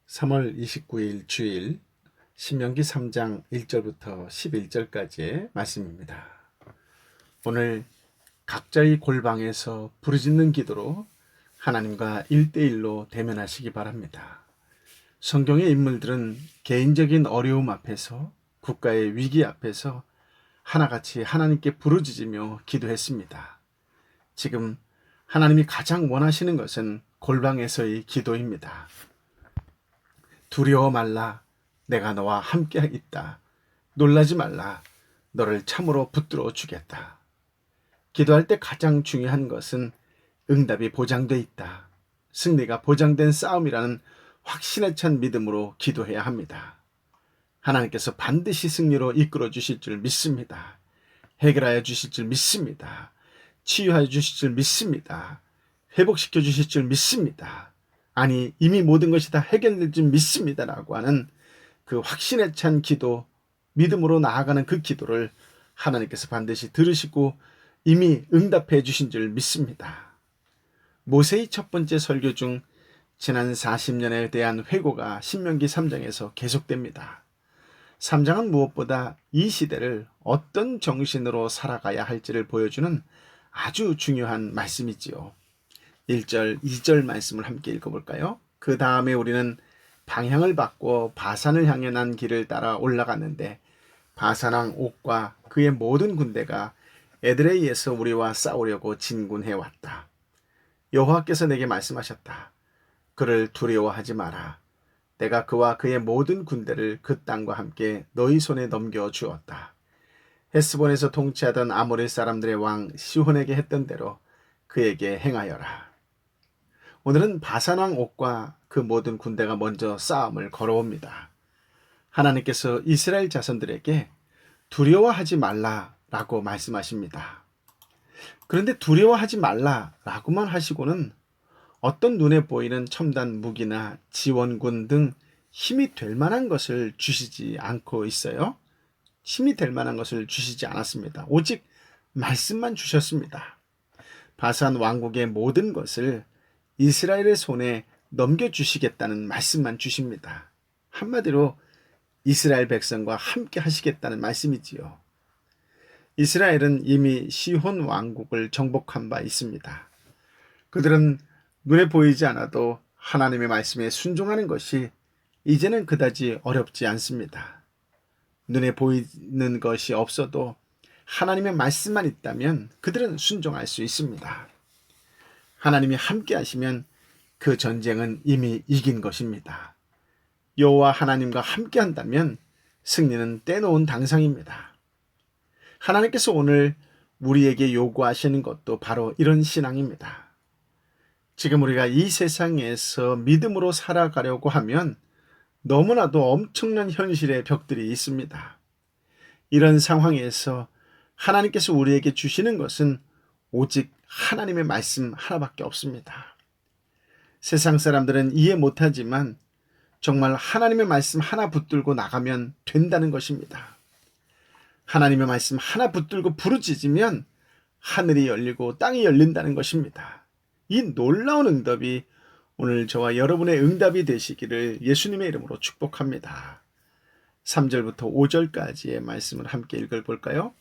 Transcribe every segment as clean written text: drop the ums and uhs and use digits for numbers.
3월 29일 주일 신명기 3장 1절부터 11절까지의 말씀입니다. 오늘 각자의 골방에서 부르짖는 기도로 하나님과 1대1로 대면하시기 바랍니다. 성경의 인물들은 개인적인 어려움 앞에서, 국가의 위기 앞에서 하나같이 하나님께 부르짖으며 기도했습니다. 지금 하나님이 가장 원하시는 것은 골방에서의 기도입니다. 두려워 말라, 내가 너와 함께 있다. 놀라지 말라, 너를 참으로 붙들어 주겠다. 기도할 때 가장 중요한 것은 응답이 보장돼 있다. 승리가 보장된 싸움이라는 확신에 찬 믿음으로 기도해야 합니다. 하나님께서 반드시 승리로 이끌어 주실 줄 믿습니다. 해결하여 주실 줄 믿습니다. 치유하여 주실 줄 믿습니다. 회복시켜 주실 줄 믿습니다. 아니, 이미 모든 것이 다 해결될 줄 믿습니다라고 하는 그 확신에 찬 기도, 믿음으로 나아가는 그 기도를 하나님께서 반드시 들으시고 이미 응답해 주신 줄 믿습니다. 모세의 첫 번째 설교 중 지난 40년에 대한 회고가 신명기 3장에서 계속됩니다. 3장은 무엇보다 이 시대를 어떤 정신으로 살아가야 할지를 보여주는 아주 중요한 말씀이지요. 1절, 2절 말씀을 함께 읽어볼까요? 그 다음에 우리는 방향을 바꿔 바산을 향해 난 길을 따라 올라갔는데 바산왕 옥과 그의 모든 군대가 에드레이에서 우리와 싸우려고 진군해 왔다. 여호와께서 내게 말씀하셨다. 그를 두려워하지 마라. 내가 그와 그의 모든 군대를 그 땅과 함께 너희 손에 넘겨 주었다. 헤스본에서 통치하던 아모리 사람들의 왕 시혼에게 했던 대로 그에게 행하여라. 오늘은 바산왕 옥과 그 모든 군대가 먼저 싸움을 걸어옵니다. 하나님께서 이스라엘 자손들에게 두려워하지 말라라고 말씀하십니다. 그런데 두려워하지 말라라고만 하시고는 어떤 눈에 보이는 첨단 무기나 지원군 등 힘이 될 만한 것을 주시지 않고 있어요. 힘이 될 만한 것을 주시지 않았습니다. 오직 말씀만 주셨습니다. 바산 왕국의 모든 것을 이스라엘의 손에 넘겨주시겠다는 말씀만 주십니다. 한마디로 이스라엘 백성과 함께 하시겠다는 말씀이지요. 이스라엘은 이미 시혼 왕국을 정복한 바 있습니다. 그들은 눈에 보이지 않아도 하나님의 말씀에 순종하는 것이 이제는 그다지 어렵지 않습니다. 눈에 보이는 것이 없어도 하나님의 말씀만 있다면 그들은 순종할 수 있습니다. 하나님이 함께 하시면 그 전쟁은 이미 이긴 것입니다. 여호와 하나님과 함께 한다면 승리는 떼놓은 당상입니다. 하나님께서 오늘 우리에게 요구하시는 것도 바로 이런 신앙입니다. 지금 우리가 이 세상에서 믿음으로 살아가려고 하면 너무나도 엄청난 현실의 벽들이 있습니다. 이런 상황에서 하나님께서 우리에게 주시는 것은 오직 하나님의 말씀 하나밖에 없습니다. 세상 사람들은 이해 못하지만 정말 하나님의 말씀 하나 붙들고 나가면 된다는 것입니다. 하나님의 말씀 하나 붙들고 부르짖으면 하늘이 열리고 땅이 열린다는 것입니다. 이 놀라운 응답이 오늘 저와 여러분의 응답이 되시기를 예수님의 이름으로 축복합니다. 3절부터 5절까지의 말씀을 함께 읽어볼까요?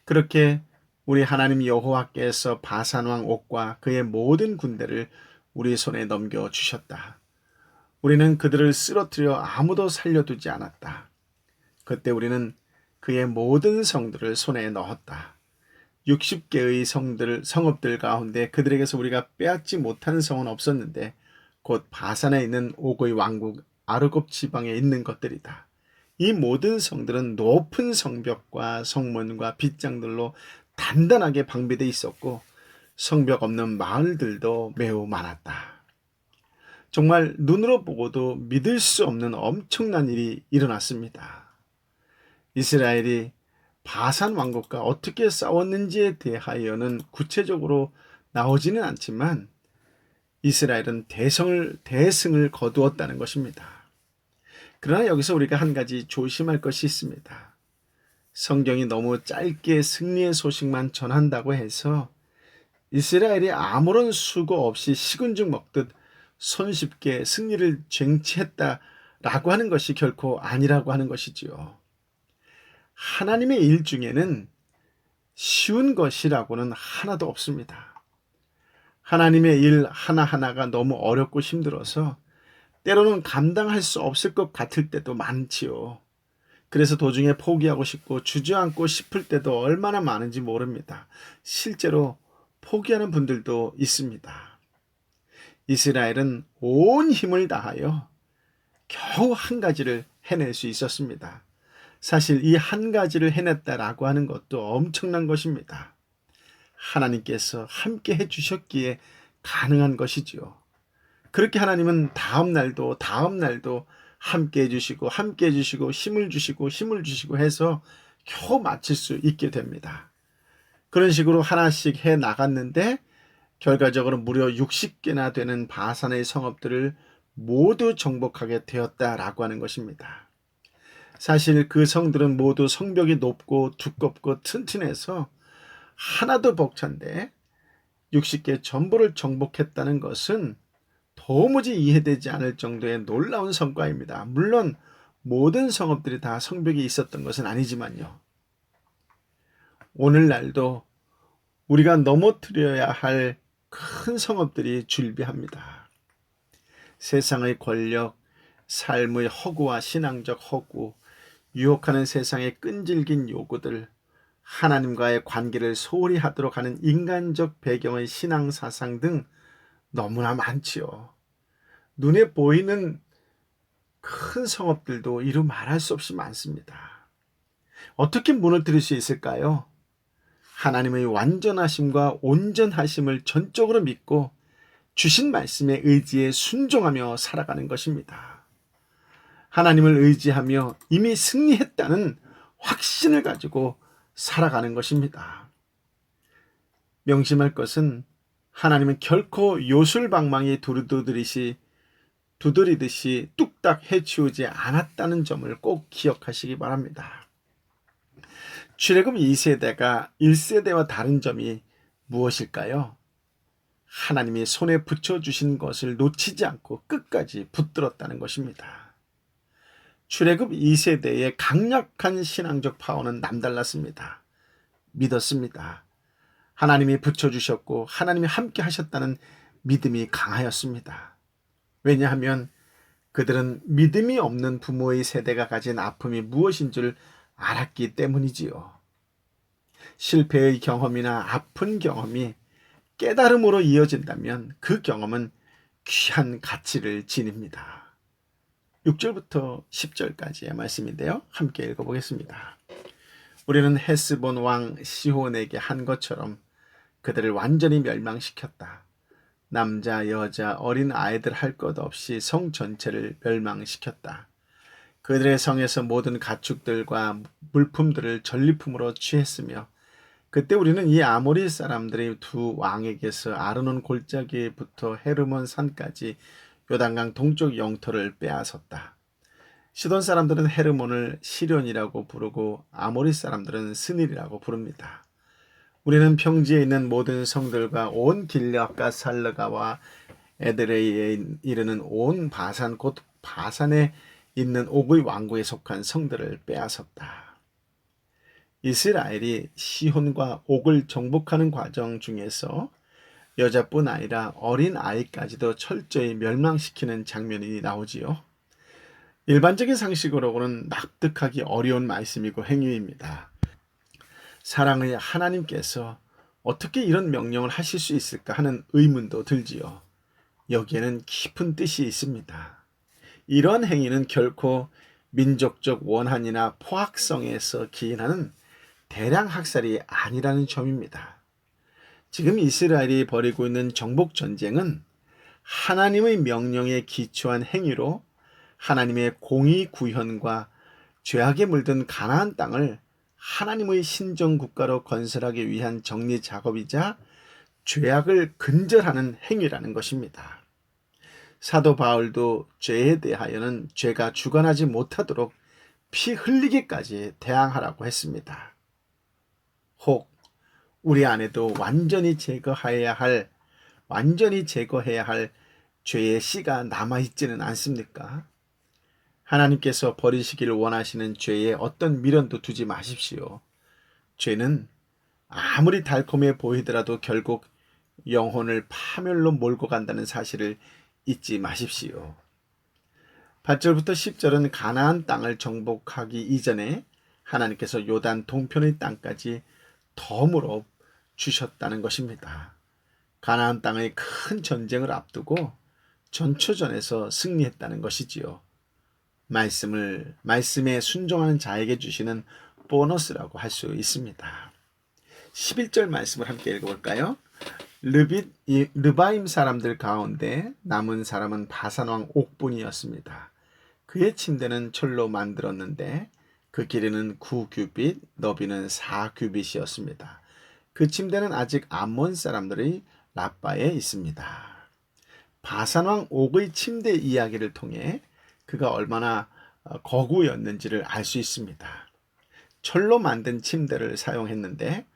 그렇게 우리 하나님 여호와께서 바산왕 옥과 그의 모든 군대를 우리 손에 넘겨주셨다. 우리는 그들을 쓰러뜨려 아무도 살려두지 않았다. 그때 우리는 그의 모든 성들을 손에 넣었다. 60개의 성읍들 가운데 그들에게서 우리가 빼앗지 못하는 성은 없었는데 곧 바산에 있는 옥의 왕국 아르곱 지방에 있는 것들이다. 이 모든 성들은 높은 성벽과 성문과 빗장들로 단단하게 방비되어 있었고 성벽 없는 마을들도 매우 많았다. 정말 눈으로 보고도 믿을 수 없는 엄청난 일이 일어났습니다. 이스라엘이 바산 왕국과 어떻게 싸웠는지에 대하여는 구체적으로 나오지는 않지만 이스라엘은 대승을 거두었다는 것입니다. 그러나 여기서 우리가 한 가지 조심할 것이 있습니다. 성경이 너무 짧게 승리의 소식만 전한다고 해서 이스라엘이 아무런 수고 없이 식은 죽 먹듯 손쉽게 승리를 쟁취했다라고 하는 것이 결코 아니라고 하는 것이지요. 하나님의 일 중에는 쉬운 것이라고는 하나도 없습니다. 하나님의 일 하나하나가 너무 어렵고 힘들어서 때로는 감당할 수 없을 것 같을 때도 많지요. 그래서 도중에 포기하고 싶고 주저앉고 싶을 때도 얼마나 많은지 모릅니다. 실제로 포기하는 분들도 있습니다. 이스라엘은 온 힘을 다하여 겨우 한 가지를 해낼 수 있었습니다. 사실 이 한 가지를 해냈다라고 하는 것도 엄청난 것입니다. 하나님께서 함께 해주셨기에 가능한 것이지요. 그렇게 하나님은 다음 날도 함께 해주시고 힘을 주시고 해서 겨우 마칠 수 있게 됩니다. 그런 식으로 하나씩 해 나갔는데 결과적으로 무려 60개나 되는 바산의 성읍들을 모두 정복하게 되었다라고 하는 것입니다. 사실 그 성들은 모두 성벽이 높고 두껍고 튼튼해서 하나도 벅찬데 60개 전부를 정복했다는 것은 도무지 이해되지 않을 정도의 놀라운 성과입니다. 물론 모든 성읍들이 다 성벽이 있었던 것은 아니지만요. 오늘날도 우리가 넘어뜨려야 할 큰 성읍들이 줄비합니다. 세상의 권력, 삶의 허구와 신앙적 허구, 유혹하는 세상의 끈질긴 요구들, 하나님과의 관계를 소홀히 하도록 하는 인간적 배경의 신앙 사상 등 너무나 많지요. 눈에 보이는 큰 성읍들도 이루 말할 수 없이 많습니다. 어떻게 무너뜨릴 수 있을까요? 하나님의 완전하심과 온전하심을 전적으로 믿고 주신 말씀에 의지에 순종하며 살아가는 것입니다. 하나님을 의지하며 이미 승리했다는 확신을 가지고 살아가는 것입니다. 명심할 것은 하나님은 결코 요술방망이 두드리듯이 뚝딱 해치우지 않았다는 점을 꼭 기억하시기 바랍니다. 출애굽 2세대가 1세대와 다른 점이 무엇일까요? 하나님이 손에 붙여주신 것을 놓치지 않고 끝까지 붙들었다는 것입니다. 출애굽 2세대의 강력한 신앙적 파워는 남달랐습니다. 믿었습니다. 하나님이 붙여주셨고 하나님이 함께 하셨다는 믿음이 강하였습니다. 왜냐하면 그들은 믿음이 없는 부모의 세대가 가진 아픔이 무엇인 줄 알았기 때문이지요. 실패의 경험이나 아픈 경험이 깨달음으로 이어진다면 그 경험은 귀한 가치를 지닙니다. 6절부터 10절까지의 말씀인데요. 함께 읽어보겠습니다. 우리는 헤스본 왕 시혼에게 한 것처럼 그들을 완전히 멸망시켰다. 남자, 여자, 어린 아이들 할 것 없이 성 전체를 멸망시켰다. 그들의 성에서 모든 가축들과 물품들을 전리품으로 취했으며 그때 우리는 이 아모리 사람들의 두 왕에게서 아르논 골짜기부터 헤르몬 산까지 요단강 동쪽 영토를 빼앗았다. 시돈 사람들은 헤르몬을 시련이라고 부르고 아모리 사람들은 스닐이라고 부릅니다. 우리는 평지에 있는 모든 성들과 온 길앗과 살르가와 에드레이에 이르는 온 바산 곧 바산에 있는 옥의 왕국에 속한 성들을 빼앗았다. 이스라엘이 시혼과 옥을 정복하는 과정 중에서 여자뿐 아니라 어린 아이까지도 철저히 멸망시키는 장면이 나오지요. 일반적인 상식으로는 납득하기 어려운 말씀이고 행위입니다. 사랑의 하나님께서 어떻게 이런 명령을 하실 수 있을까 하는 의문도 들지요. 여기에는 깊은 뜻이 있습니다. 이런 행위는 결코 민족적 원한이나 포악성에서 기인하는 대량 학살이 아니라는 점입니다. 지금 이스라엘이 벌이고 있는 정복 전쟁은 하나님의 명령에 기초한 행위로 하나님의 공의 구현과 죄악에 물든 가나안 땅을 하나님의 신정 국가로 건설하기 위한 정리 작업이자 죄악을 근절하는 행위라는 것입니다. 사도 바울도 죄에 대하여는 죄가 주관하지 못하도록 피 흘리기까지 대항하라고 했습니다. 혹 우리 안에도 완전히 제거해야 할 죄의 씨가 남아있지는 않습니까? 하나님께서 버리시기를 원하시는 죄에 어떤 미련도 두지 마십시오. 죄는 아무리 달콤해 보이더라도 결국 영혼을 파멸로 몰고 간다는 사실을 잊지 마십시오. 8절부터 10절은 가나안 땅을 정복하기 이전에 하나님께서 요단 동편의 땅까지 덤으로 주셨다는 것입니다. 가나안 땅의 큰 전쟁을 앞두고 전초전에서 승리했다는 것이지요. 말씀에 순종하는 자에게 주시는 보너스라고 할 수 있습니다. 11절 말씀을 함께 읽어볼까요? 르바임 사람들 가운데 남은 사람은 바산왕 옥분이었습니다. 그의 침대는 철로 만들었는데 그 길이는 9규빗, 너비는 4규빗이었습니다. 그 침대는 아직 암몬 사람들의 라빠에 있습니다. 바산왕 옥의 침대 이야기를 통해 그가 얼마나 거구였는지를 알 수 있습니다. 철로 만든 침대를 사용했는데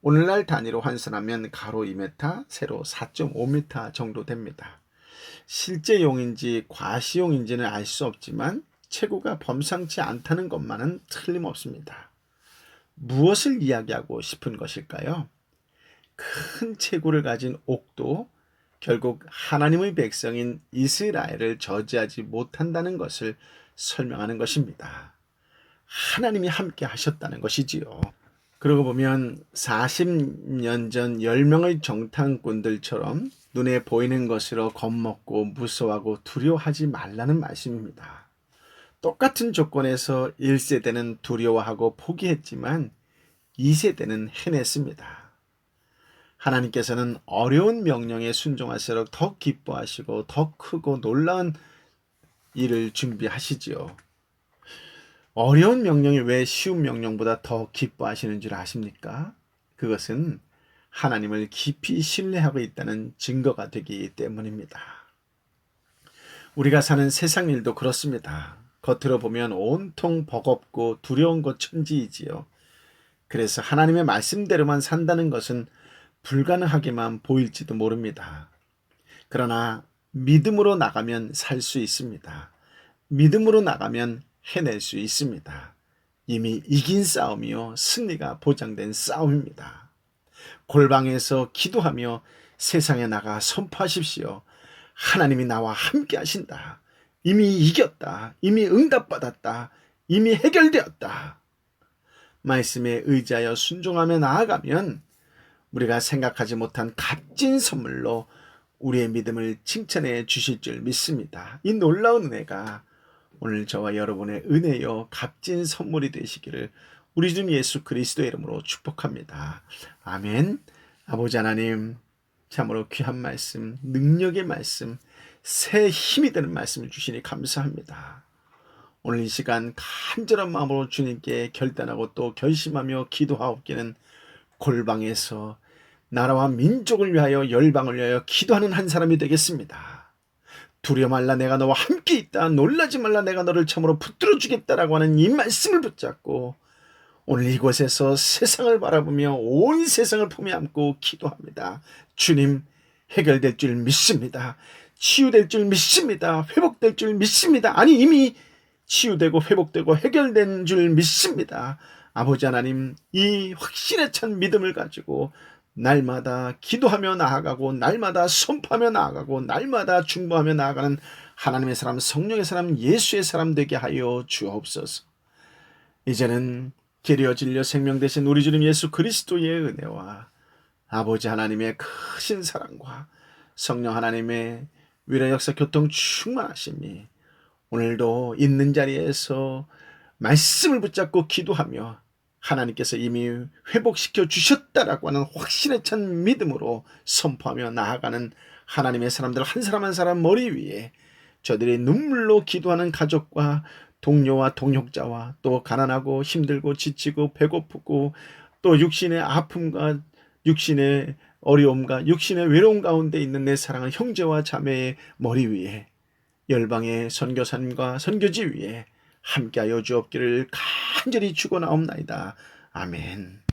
오늘날 단위로 환산하면 가로 2m, 세로 4.5m 정도 됩니다. 실제 용인지 과시용인지는 알 수 없지만 체구가 범상치 않다는 것만은 틀림없습니다. 무엇을 이야기하고 싶은 것일까요? 큰 체구를 가진 옥도 결국 하나님의 백성인 이스라엘을 저지하지 못한다는 것을 설명하는 것입니다. 하나님이 함께 하셨다는 것이지요. 그러고 보면 40년 전 10명의 정탐꾼들처럼 눈에 보이는 것으로 겁먹고 무서워하고 두려워하지 말라는 말씀입니다. 똑같은 조건에서 1세대는 두려워하고 포기했지만 2세대는 해냈습니다. 하나님께서는 어려운 명령에 순종할수록 더 기뻐하시고 더 크고 놀라운 일을 준비하시지요. 어려운 명령이 왜 쉬운 명령보다 더 기뻐하시는 줄 아십니까? 그것은 하나님을 깊이 신뢰하고 있다는 증거가 되기 때문입니다. 우리가 사는 세상 일도 그렇습니다. 겉으로 보면 온통 버겁고 두려운 것 천지이지요. 그래서 하나님의 말씀대로만 산다는 것은 불가능하게만 보일지도 모릅니다. 그러나 믿음으로 나가면 살 수 있습니다. 믿음으로 나가면 해낼 수 있습니다. 이미 이긴 싸움이요 승리가 보장된 싸움입니다. 골방에서 기도하며 세상에 나가 선포하십시오. 하나님이 나와 함께 하신다. 이미 이겼다. 이미 응답받았다. 이미 해결되었다. 말씀에 의지하여 순종하며 나아가면 우리가 생각하지 못한 값진 선물로 우리의 믿음을 칭찬해 주실 줄 믿습니다. 이 놀라운 은혜가 오늘 저와 여러분의 은혜요 값진 선물이 되시기를 우리 주 예수 그리스도의 이름으로 축복합니다. 아멘. 아버지 하나님, 참으로 귀한 말씀, 능력의 말씀, 새 힘이 되는 말씀을 주시니 감사합니다. 오늘 이 시간 간절한 마음으로 주님께 결단하고 또 결심하며 기도하옵기는 골방에서 나라와 민족을 위하여 열방을 위하여 기도하는 한 사람이 되겠습니다. 두려워 말라 내가 너와 함께 있다. 놀라지 말라 내가 너를 참으로 붙들어 주겠다라고 하는 이 말씀을 붙잡고 오늘 이곳에서 세상을 바라보며 온 세상을 품에 안고 기도합니다. 주님, 해결될 줄 믿습니다. 치유될 줄 믿습니다. 회복될 줄 믿습니다. 아니 이미 치유되고 회복되고 해결된 줄 믿습니다. 아버지 하나님, 이 확신에 찬 믿음을 가지고 날마다 기도하며 나아가고 날마다 선포하며 나아가고 날마다 중보하며 나아가는 하나님의 사람, 성령의 사람, 예수의 사람 되게 하여 주옵소서. 이제는 길이여 진리여 생명 되신 우리 주님 예수 그리스도의 은혜와 아버지 하나님의 크신 사랑과 성령 하나님의 위로 역사 교통 충만하심이 오늘도 있는 자리에서 말씀을 붙잡고 기도하며 하나님께서 이미 회복시켜 주셨다라고 하는 확신에 찬 믿음으로 선포하며 나아가는 하나님의 사람들 한 사람 한 사람 머리 위에 저들이 눈물로 기도하는 가족과 동료와 동역자와 또 가난하고 힘들고 지치고 배고프고 또 육신의 아픔과 육신의 어려움과 육신의 외로움 가운데 있는 내 사랑하는 형제와 자매의 머리 위에 열방의 선교사님과 선교지 위에 함께하여 주옵기를 간절히 축원하옵나이다. 아멘.